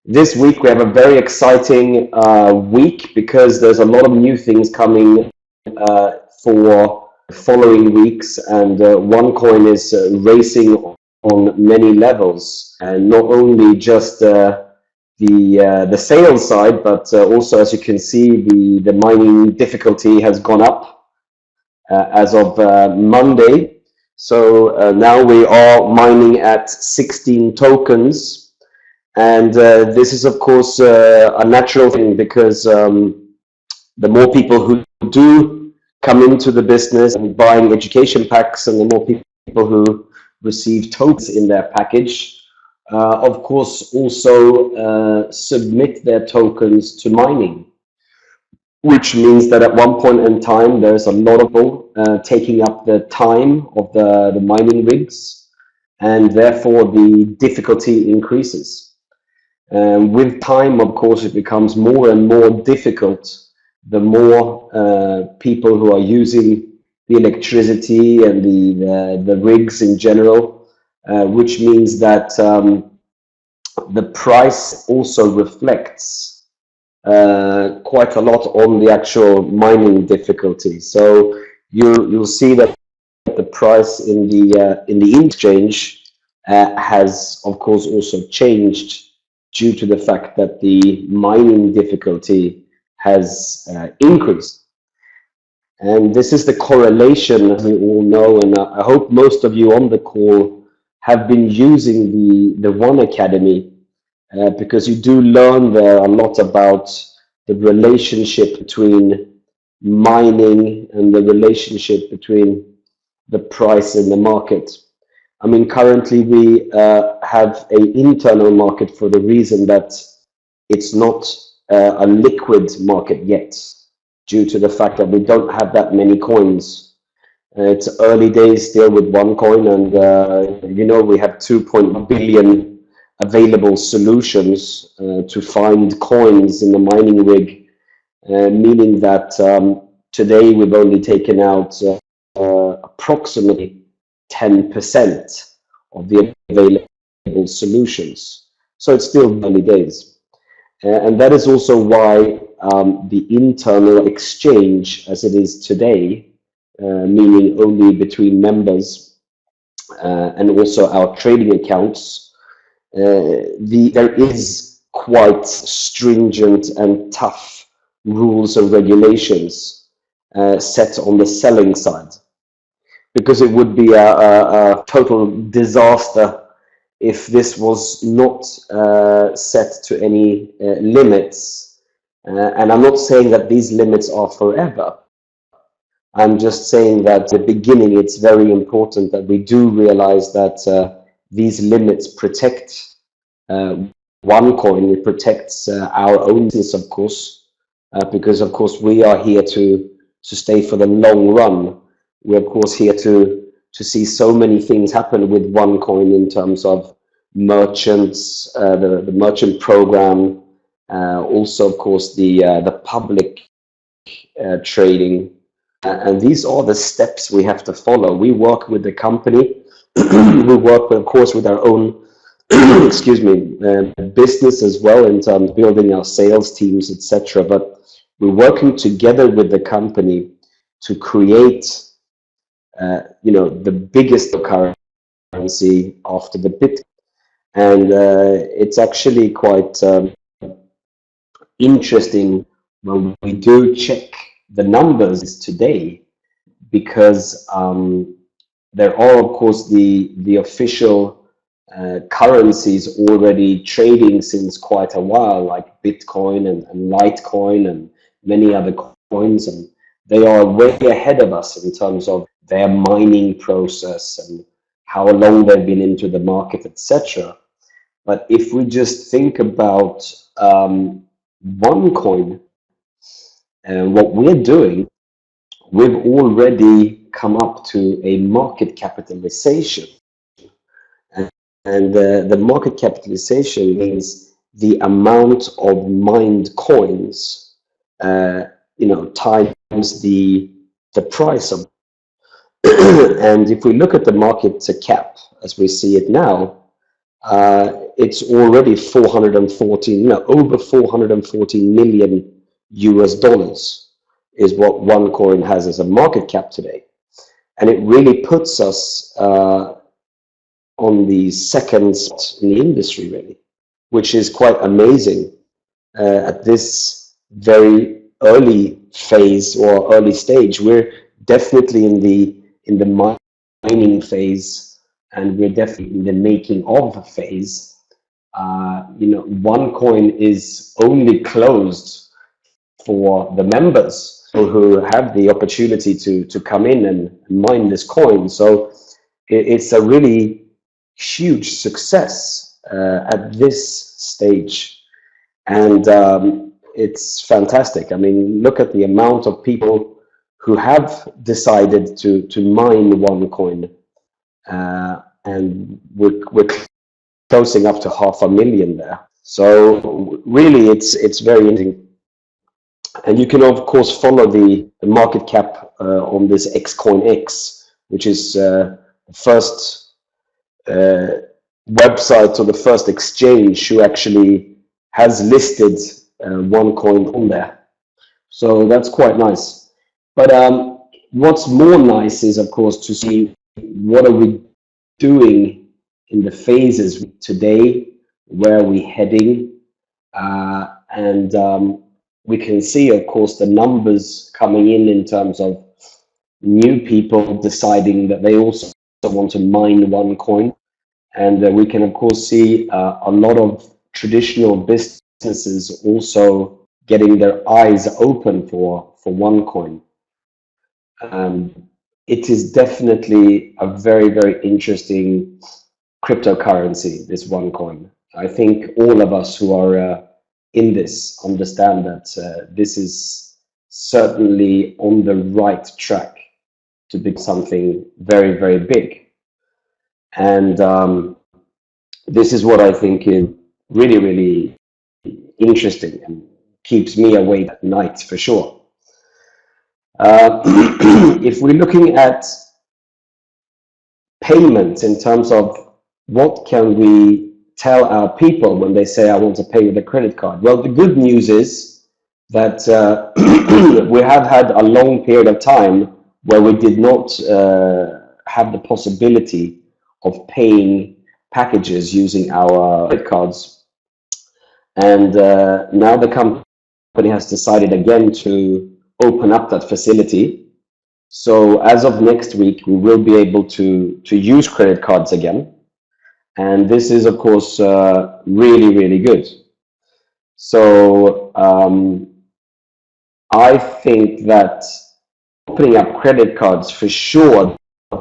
This week we have a very exciting week because there's a lot of new things coming for following weeks, and OneCoin is racing on many levels, and not only just the sales side, but also, as you can see, the mining difficulty has gone up as of Monday. So now we are mining at 16 tokens. And this is, of course, a natural thing because the more people who do come into the business and buying education packs, and the more people who receive tokens in their package, of course, also submit their tokens to mining, which means that at one point in time, there's a lot of people taking up the time of the mining rigs, and therefore the difficulty increases. With time, of course, it becomes more and more difficult the more people who are using the electricity and the rigs in general, which means that the price also reflects quite a lot on the actual mining difficulty. So you'll see that the price in the exchange has, of course, also changed due to the fact that the mining difficulty has increased. And this is the correlation, as we all know, and I hope most of you on the call have been using the One Academy, because you do learn there a lot about the relationship between mining and the relationship between the price in the market. I mean, currently we have an internal market for the reason that it's not a liquid market yet, due to the fact that we don't have that many coins. It's early days still with OneCoin, and you know, we have 2.1 billion available solutions to find coins in the mining rig, meaning that today we've only taken out approximately 10% of the available solutions. So it's still early days. And that is also why the internal exchange, as it is today, meaning only between members and also our trading accounts, there is quite stringent and tough rules and regulations set on the selling side, because it would be a total disaster if this was not set to any limits. And I'm not saying that these limits are forever. I'm just saying that at the beginning, it's very important that we do realize that these limits protect OneCoin. It protects our own business, of course, because, of course, we are here to stay for the long run. We're, of course, here to see so many things happen with OneCoin in terms of merchants, the merchant program, also, of course, the public trading. And these are the steps we have to follow. We work with the company. We work, of course, with our own excuse me, business as well, in terms of building our sales teams, etc. But we're working together with the company to create you know, the biggest currency after the Bitcoin. And it's actually quite interesting when we do check the numbers today, because there are, of course, the official currencies already trading since quite a while, like Bitcoin and Litecoin and many other coins, and they are way ahead of us in terms of their mining process and how long they've been into the market, etc. But if we just think about OneCoin and what we're doing, we've already come up to a market capitalization. And the market capitalization means the amount of mined coins, you know, times the price of. And if we look at the market cap as we see it now, it's already 414, no, over 440 million US dollars is what OneCoin has as a market cap today. And it really puts us on the second spot in the industry, really, which is quite amazing at this very early phase or early stage. We're definitely in the mining phase, and we're definitely in the making of phase. OneCoin is only closed for the members who have the opportunity to come in and mine this coin. So it's a really huge success at this stage, and it's fantastic. I mean, look at the amount of people who have decided to mine OneCoin, and we're closing up to 500,000 there. So really, it's very interesting. And you can, of course, follow the market cap on this XCoinX, which is the first website or the first exchange who actually has listed OneCoin on there. So that's quite nice. But what's more nice is, of course, to see what are we doing in the phases today, where are we heading, and we can see, of course, the numbers coming in terms of new people deciding that they also want to mine OneCoin. And we can, of course, see a lot of traditional businesses also getting their eyes open for OneCoin. It is definitely a very, very interesting cryptocurrency, this OneCoin. I think all of us who are in this understand that this is certainly on the right track to be something very, very big. And this is what I think is really, really interesting and keeps me awake at night for sure. If we're looking at payments in terms of what can we tell our people when they say, I want to pay with a credit card? Well, the good news is that we have had a long period of time where we did not have the possibility of paying packages using our credit cards. And now the company has decided again to open up that facility. So as of next week, we will be able to use credit cards again. And this is, of course, really, really good. So I think that opening up credit cards for sure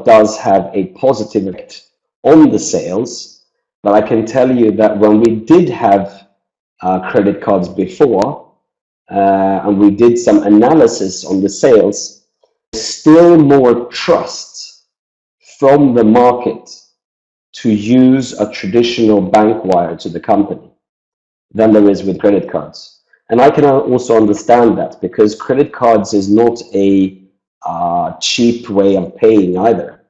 does have a positive effect on the sales. But I can tell you that when we did have credit cards before, and we did some analysis on the sales, still more trust from the market to use a traditional bank wire to the company than there is with credit cards. And I can also understand that, because credit cards is not a cheap way of paying either.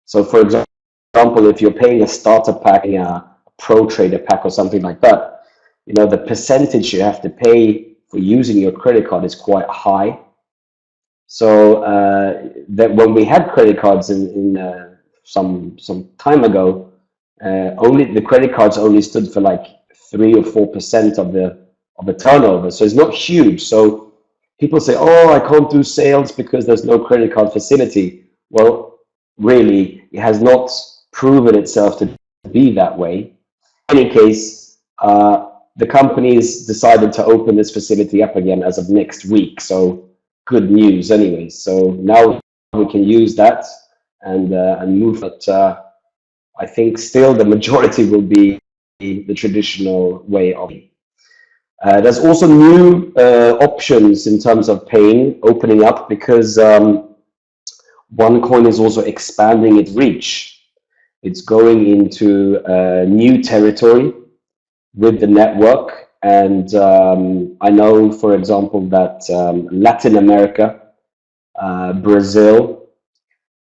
So for example, if you're paying a starter pack, a pro trader pack or something like that, the percentage you have to pay for using your credit card is quite high. So that when we had credit cards in some time ago, only the credit cards only stood for like 3 or 4% of the turnover. So it's not huge. So people say, oh, I can't do sales because there's no credit card facility. Well, really, it has not proven itself to be that way. In any case, the company's decided to open this facility up again as of next week. So good news anyways. So now we can use that and move. But I think still the majority will be the traditional way of it. There's also new options in terms of paying opening up, because OneCoin is also expanding its reach. It's going into new territory with the network. And I know, for example, that Latin America, Brazil,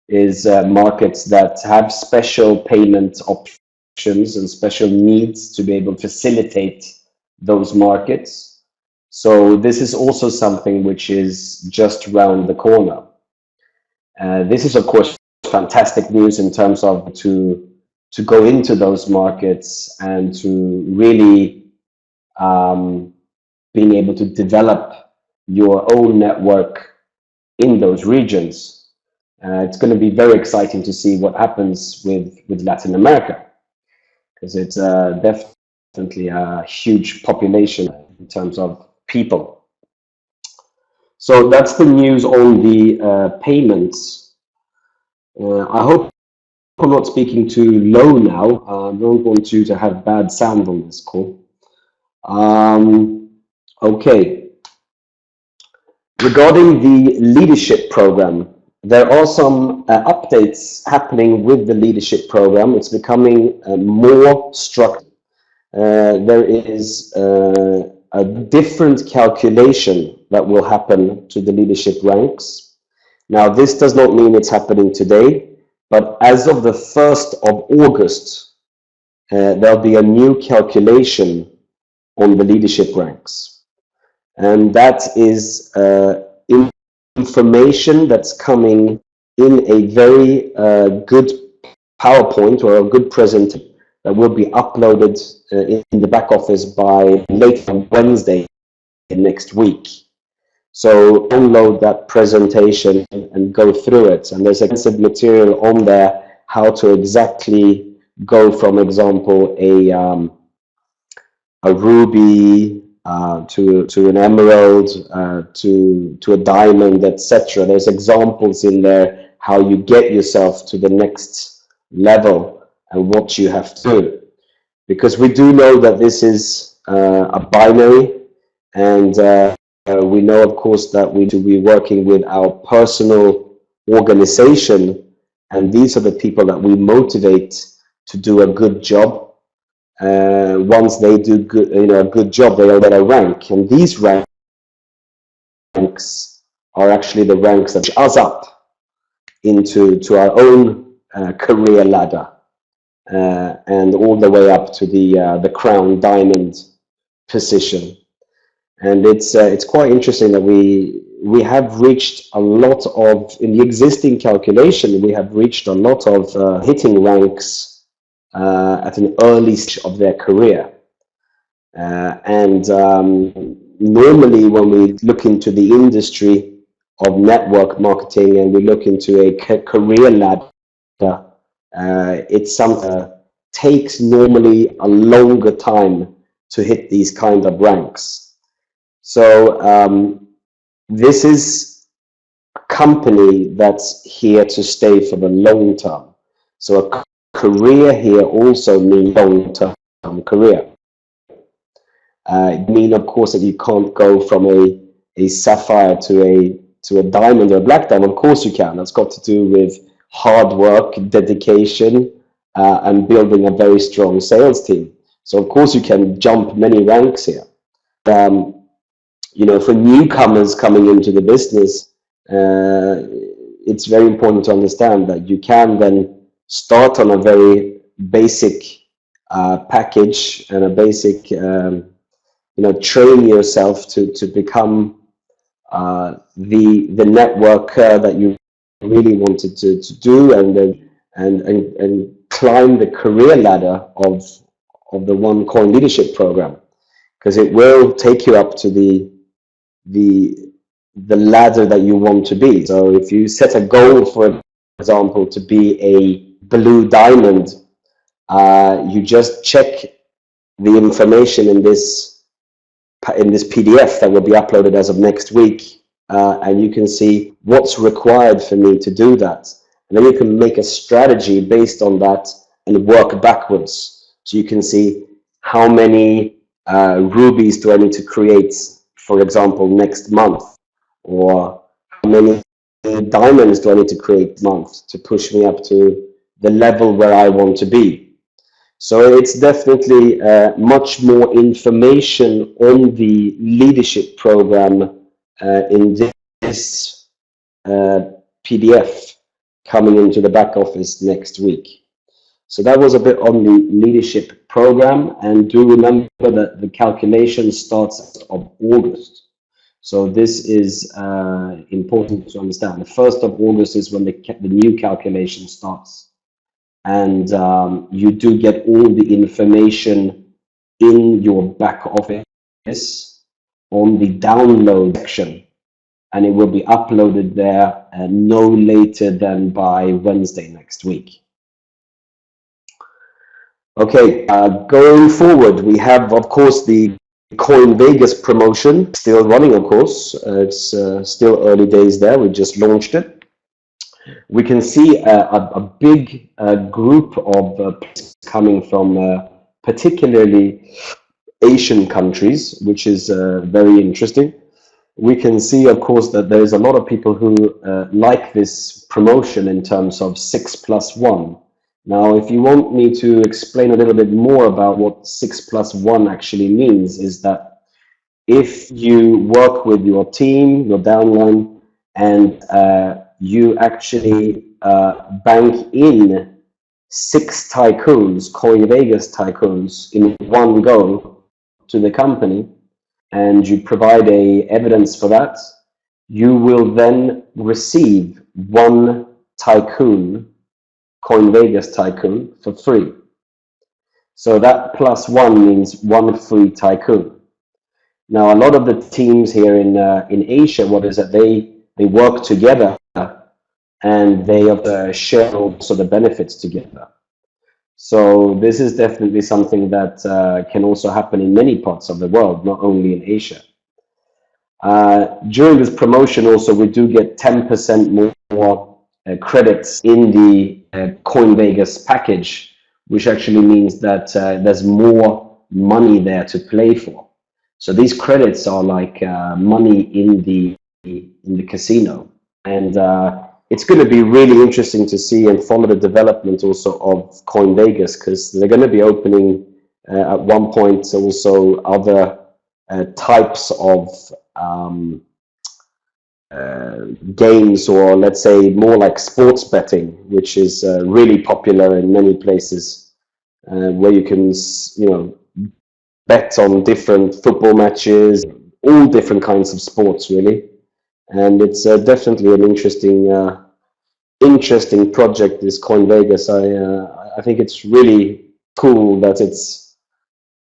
is markets that have special payment options and special needs to be able to facilitate those markets. So this is also something which is just around the corner. This is, of course, fantastic news in terms of to go into those markets and to really being able to develop your own network in those regions. It's going to be very exciting to see what happens with Latin America, because it's definitely a huge population in terms of people. So that's the news on the payments. I hope I'm not speaking too low now. I don't want you to have bad sound on this call. Okay. Regarding the leadership program, there are some updates happening with the leadership program. It's becoming more structured. There is a different calculation that will happen to the leadership ranks. Now, this does not mean it's happening today, but as of the 1st of August, there'll be a new calculation on the leadership ranks. And that is information that's coming in a very good PowerPoint or a good presentation that will be uploaded in the back office by late on Wednesday next week. So download that presentation and go through it. And there's extensive material on there how to exactly go from, example, a ruby to an emerald, to a diamond, etc. There's examples in there how you get yourself to the next level and what you have to do. Because we do know that this is a binary, and we know, of course, that we do be working with our personal organization, and these are the people that we motivate to do a good job. Once they do good, a good job, they will get a rank, and these ranks are actually the ranks that push us up into our own career ladder, and all the way up to the crown diamond position. And it's quite interesting that we have reached a lot of, in the existing calculation, we have reached a lot of hitting ranks at an early stage of their career. And normally when we look into the industry of network marketing and we look into a career ladder, it's something that takes normally a longer time to hit these kind of ranks. So this is a company that's here to stay for the long term. So a career here also means long-term career. It means, of course, that you can't go from a sapphire to a diamond or a black diamond. Of course you can. That's got to do with hard work, dedication, and building a very strong sales team. So of course you can jump many ranks here. For newcomers coming into the business, it's very important to understand that you can then start on a very basic package and a basic, train yourself to become the networker that you really wanted to do, and climb the career ladder of the OneCoin leadership program, because it will take you up to the ladder that you want to be. So if you set a goal, for example, to be a blue diamond, you just check the information in this PDF that will be uploaded as of next week, and you can see what's required for me to do that, and then you can make a strategy based on that and work backwards. So you can see how many rubies do I need to create, for example, next month, or how many diamonds do I need to create month to push me up to the level where I want to be. So it's definitely much more information on the leadership program in this PDF coming into the back office next week. So that was a bit on the leadership program. And do remember that the calculation starts of August. So this is important to understand. The 1st of August is when the new calculation starts. And you do get all the information in your back office on the download section. And it will be uploaded there no later than by Wednesday next week. Okay, going forward, we have, of course, the Coin Vegas promotion still running, of course. It's still early days there. We just launched it. We can see a big group of coming from particularly Asian countries, which is very interesting. We can see, of course, that there's a lot of people who like this promotion in terms of 6+1. Now, if you want me to explain a little bit more about what 6+1 actually means, is that if you work with your team, your downline, and you actually bank in 6 tycoons, Coin Vegas tycoons, in one go to the company, and you provide a evidence for that, you will then receive 1 tycoon, Coin Vegas tycoon, for free. So that +1 means 1 free tycoon. Now, a lot of the teams here in Asia, what is that they work together and they share also the benefits together. So this is definitely something that can also happen in many parts of the world, not only in Asia. During this promotion also, we do get 10% more credits in the Coin Vegas package, which actually means that there's more money there to play for. So these credits are like money in the casino. And it's going to be really interesting to see and follow the development also of Coin Vegas, because they're going to be opening at one point also other types of games, or let's say more like sports betting, which is really popular in many places, where you can, bet on different football matches, all different kinds of sports, really. And it's definitely an interesting project, this Coin Vegas. I think it's really cool that it's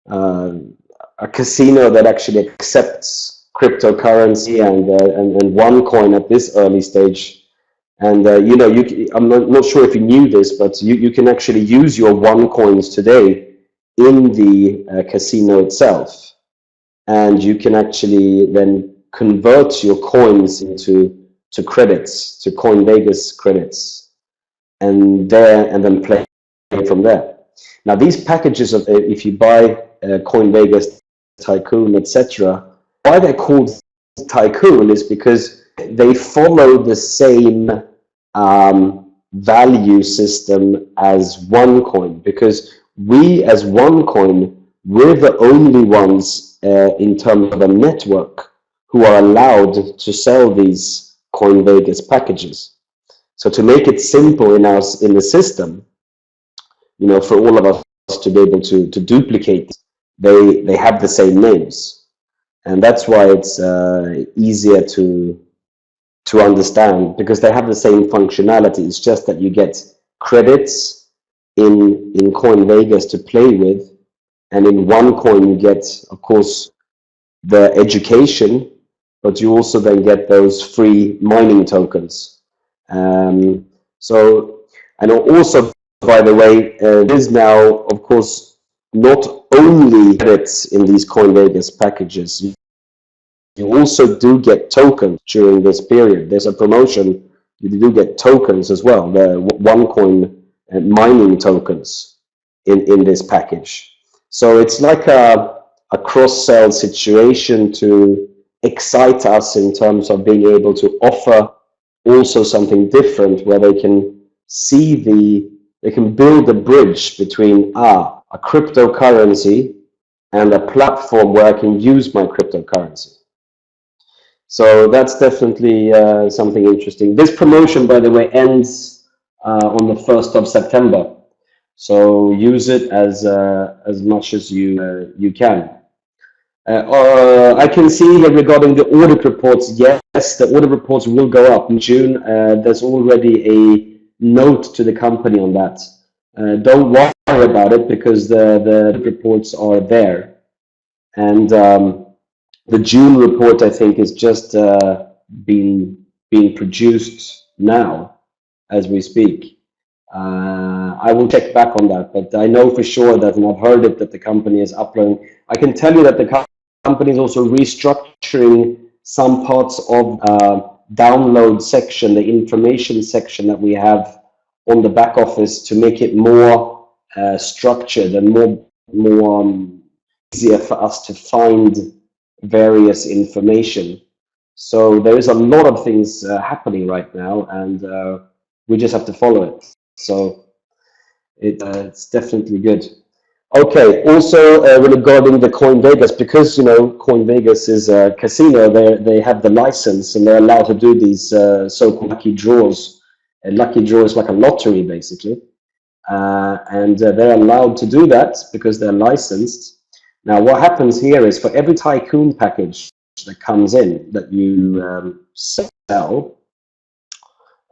a casino that actually accepts cryptocurrency and OneCoin at this early stage. And I'm not sure if you knew this, but you can actually use your OneCoins today in the casino itself, and you can actually then convert your coins into credits, to Coin Vegas credits, and then play from there. Now, these packages of if you buy Coin Vegas Tycoon, etc., why they're called Tycoon is because they follow the same value system as OneCoin, because we as OneCoin, we're the only ones in terms of a network who are allowed to sell these Coin Vegas packages. So to make it simple in the system, for all of us to be able to duplicate, they have the same names, and that's why it's easier to understand, because they have the same functionality. It's just that you get credits in Coin Vegas to play with, and in OneCoin you get, of course, the education, but you also then get those free mining tokens. So, and also, by the way, there is now, of course, not only credits in these Coin Vegas packages, you also do get tokens during this period. There's a promotion, you do get tokens as well, the OneCoin mining tokens in this package. So it's like a cross-sell situation to excite us in terms of being able to offer also something different, where they can see they can build a bridge between a cryptocurrency and a platform where I can use my cryptocurrency. So that's definitely something interesting. This promotion, by the way, ends on the 1st of September. So use it as much as you can. I can see here regarding the audit reports, yes, the audit reports will go up in June. There's already a note to the company on that. Don't worry about it because the reports are there. And the June report, I think, is just being produced now as we speak. I will check back on that, but I know for sure that, and I've heard it, that the company is uploading. I can tell you that the company is also restructuring some parts of download section, the information section that we have on the back office, to make it more structured and more easier for us to find various information. So there is a lot of things happening right now, and we just have to follow it. So it's definitely good. Okay, also regarding the Coin Vegas, because Coin Vegas is a casino, they have the license and they're allowed to do these so-called lucky draws. A lucky draw is like a lottery, basically. And they're allowed to do that because they're licensed. Now, what happens here is for every tycoon package that comes in that you sell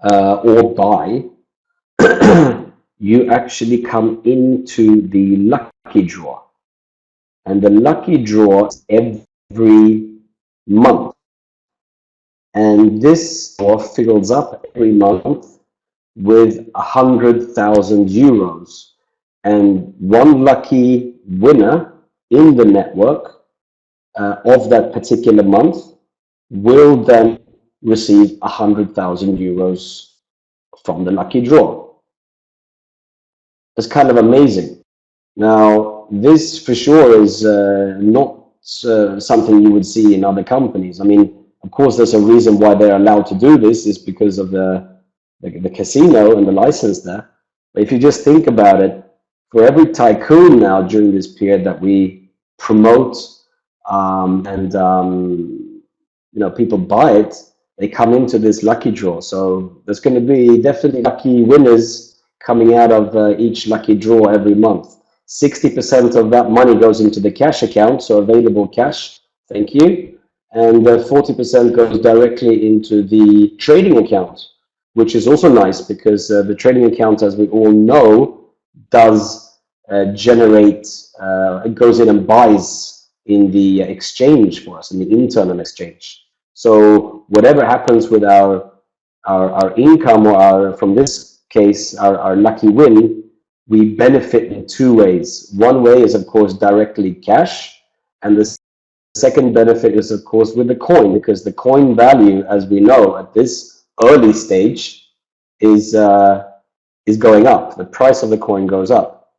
or buy, you actually come into the lucky draw. And the lucky draw is every month. And this draw fills up every month with 100,000 euros. And one lucky winner in the network of that particular month will then receive 100,000 euros from the lucky draw. It's kind of amazing. Now, this for sure is not something you would see in other companies. I mean, of course, there's a reason why they're allowed to do this, is because of the casino and the license there. But if you just think about it, for every tycoon now during this period that we promote people buy it, they come into this lucky draw. So there's going to be definitely lucky winners coming out of each lucky draw every month. 60% of that money goes into the cash account, so available cash, thank you. And 40% goes directly into the trading account, which is also nice because the trading account, as we all know, does generate, it goes in and buys in the exchange for us, in the internal exchange. So whatever happens with our income, or from this case, our lucky win, we benefit in two ways. One way is, of course, directly cash, and the second benefit is, of course, with the coin, because the coin value, as we know, at this early stage is going up. The price of the coin goes up.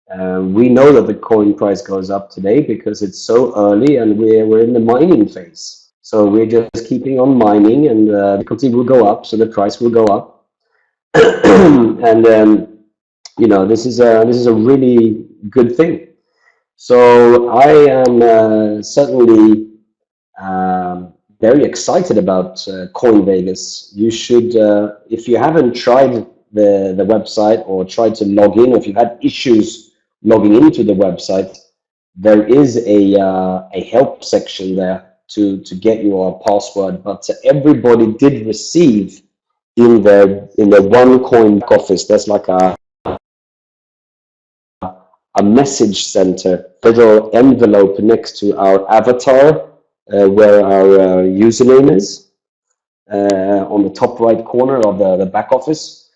We know that the coin price goes up today because it's so early and we're in the mining phase. So we're just keeping on mining, and the difficulty will go up, so the price will go up. And this is a really good thing. So I am certainly very excited about Coin Vegas. You should, if you haven't tried the website or tried to log in, or if you've had issues logging into the website, there is a help section there to get your password. But everybody did receive in the OneCoin office, there's like a message center, little envelope next to our avatar, where our username is, on the top right corner of the back office.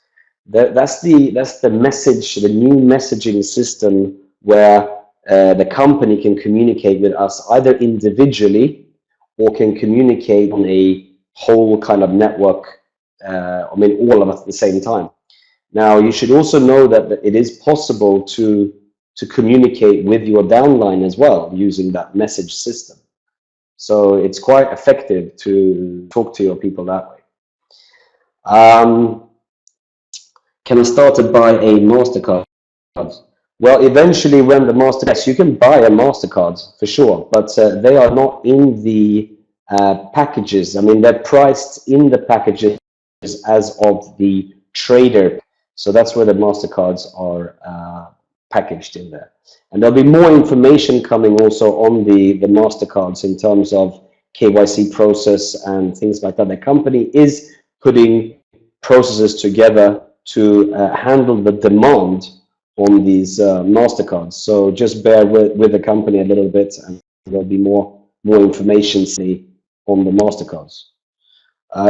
That's the message, the new messaging system where the company can communicate with us either individually or can communicate on a whole kind of network. All of us at the same time. Now, you should also know that it is possible to communicate with your downline as well using that message system. So it's quite effective to talk to your people that way. Can I start to buy a MasterCard? Well, eventually when the MasterCard, yes, you can buy a MasterCard for sure, but they are not in the packages. I mean, they're priced in the packages as of the trader. So that's where the MasterCards are packaged in there. And there'll be more information coming also on the MasterCards in terms of KYC process and things like that. The company is putting processes together to handle the demand on these MasterCards. So just bear with the company a little bit, and there'll be more information on the MasterCards.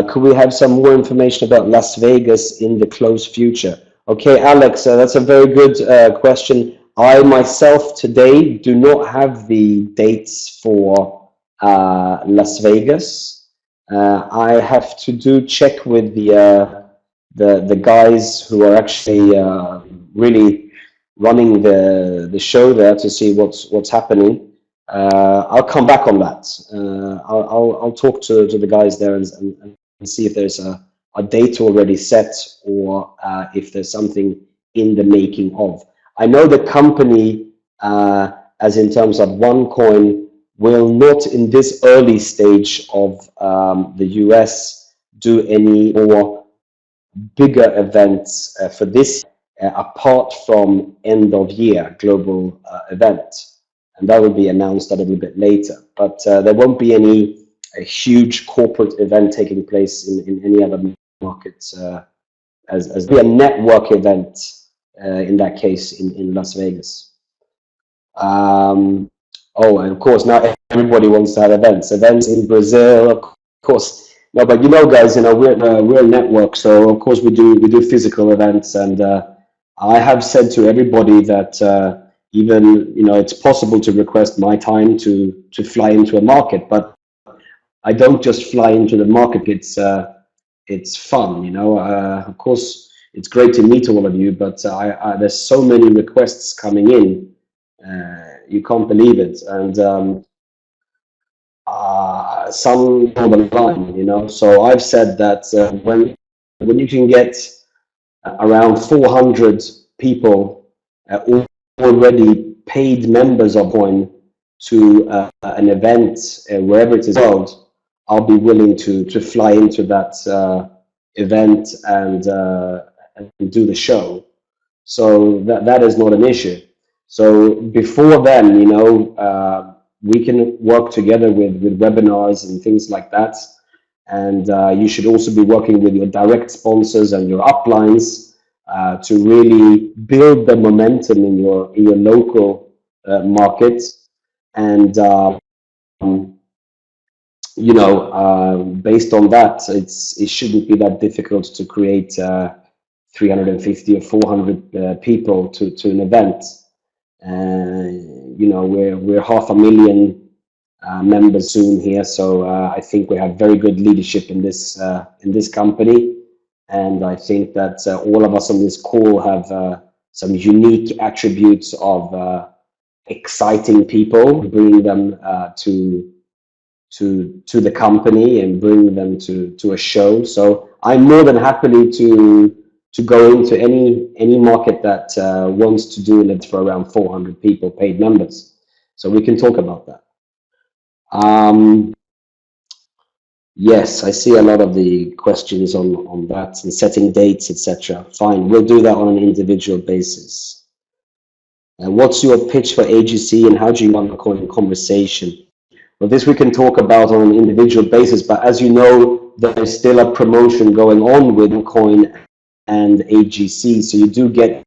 Could we have some more information about Las Vegas in the close future? Okay, Alex, that's a very good question. I myself today do not have the dates for Las Vegas. I have to check with the guys who are actually really running the show there to see what's happening. I'll come back on that. I'll talk to the guys there and see if there's a date already set, or if there's something in the making of. I know the company, as in terms of OneCoin, will not in this early stage of the US do any more bigger events for this apart from end of year global event. And that will be announced a little bit later. But there won't be a huge corporate event taking place in any other markets, as be a network event in that case in Las Vegas. Oh, and of course now everybody wants to have events in Brazil, of course. No, but you know, guys, you know, we're a network, so of course we do physical events, and I have said to everybody that even, you know, it's possible to request my time to fly into a market, but I don't just fly into the market. It's fun, you know. Of course, it's great to meet all of you, but there's so many requests coming in, you can't believe it, and some on the line, you know. So I've said that when you can get around 400 people already paid members of Coin to an event wherever it is held, I'll be willing to fly into that event and do the show. So that is not an issue. So before then, you know, we can work together with webinars and things like that. And you should also be working with your direct sponsors and your uplines to really build the momentum in your local market. And you know, based on that, it shouldn't be that difficult to create 350 or 400 people to an event. You know, we're 500,000 members soon here, so I think we have very good leadership in this company, and I think that all of us on this call have some unique attributes of exciting people, bringing them to the company and bring them to a show. So I'm more than happily to go into any market that wants to do it for around 400 people, paid members. So we can talk about that. Yes, I see a lot of the questions on that and setting dates, etc. Fine, we'll do that on an individual basis. What's your pitch for AGC and how do you want to call in conversation? Well, this we can talk about on an individual basis, but as you know, there's still a promotion going on with OneCoin and AGC, so you do get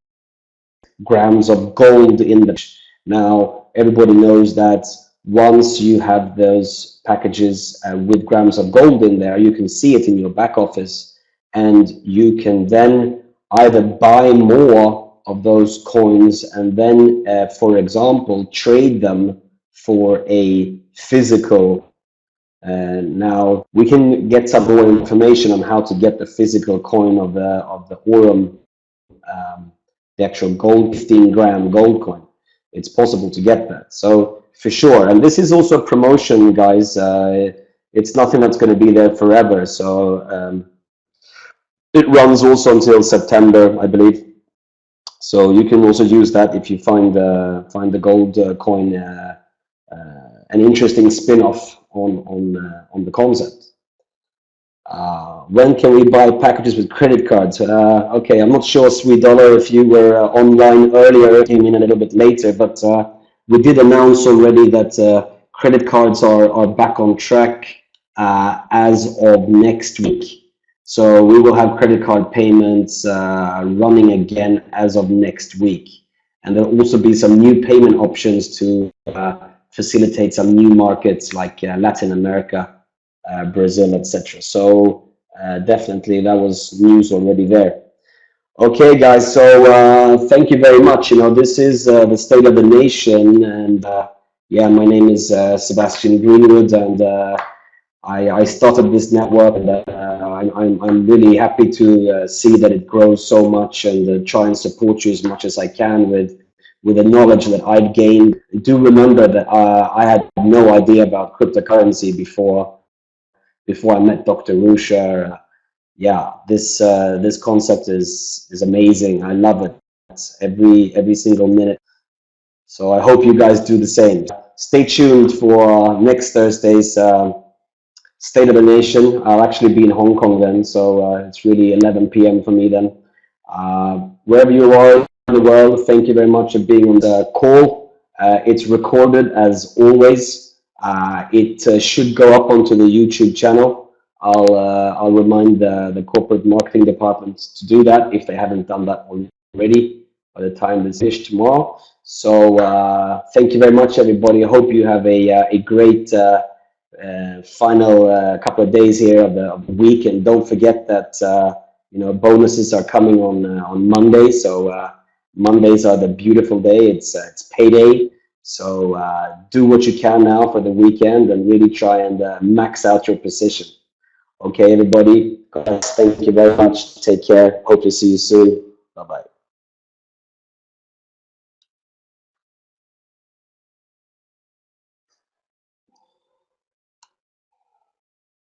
grams of gold in the. Now, everybody knows that once you have those packages with grams of gold in there, you can see it in your back office, and you can then either buy more of those coins and then, for example, trade them for a physical. Now we can get some more information on how to get the physical coin of the Aurum, the actual gold 15-gram gold coin. It's possible to get that, so for sure. And this is also a promotion, guys. It's nothing that's going to be there forever, so it runs also until September, I believe. So you can also use that if you find the gold coin an interesting spin-off on the concept. When can we buy packages with credit cards? Okay, I'm not sure, Sweet Dollar, if you were online earlier, came in a little bit later, but we did announce already that credit cards are back on track as of next week. So we will have credit card payments running again as of next week. And there'll also be some new payment options to facilitate some new markets like Latin America, Brazil, etc. So definitely that was news already there. Okay, guys. So thank you very much. You know, this is the State of the Nation, and yeah, my name is Sebastian Greenwood, and I started this network, and I'm really happy to see that it grows so much, and try and support you as much as I can with the knowledge that I've gained. Do remember that I had no idea about cryptocurrency before I met Dr. Rusha. Yeah, this concept is amazing. I love it every single minute. So I hope you guys do the same. Stay tuned for next Thursday's State of the Nation. I'll actually be in Hong Kong then, so it's really 11 p.m. for me then. Wherever you are in the world, thank you very much for being on the call. It's recorded as always. It should go up onto the YouTube channel. I'll remind the corporate marketing department to do that if they haven't done that already by the time it's finished tomorrow. So thank you very much, everybody. I hope you have a great final couple of days here of the week, and don't forget that you know, bonuses are coming on Monday. So Mondays are the beautiful day. It's payday. So do what you can now for the weekend and really try and max out your position. Okay, everybody. Guys, thank you very much. Take care. Hope to see you soon. Bye bye.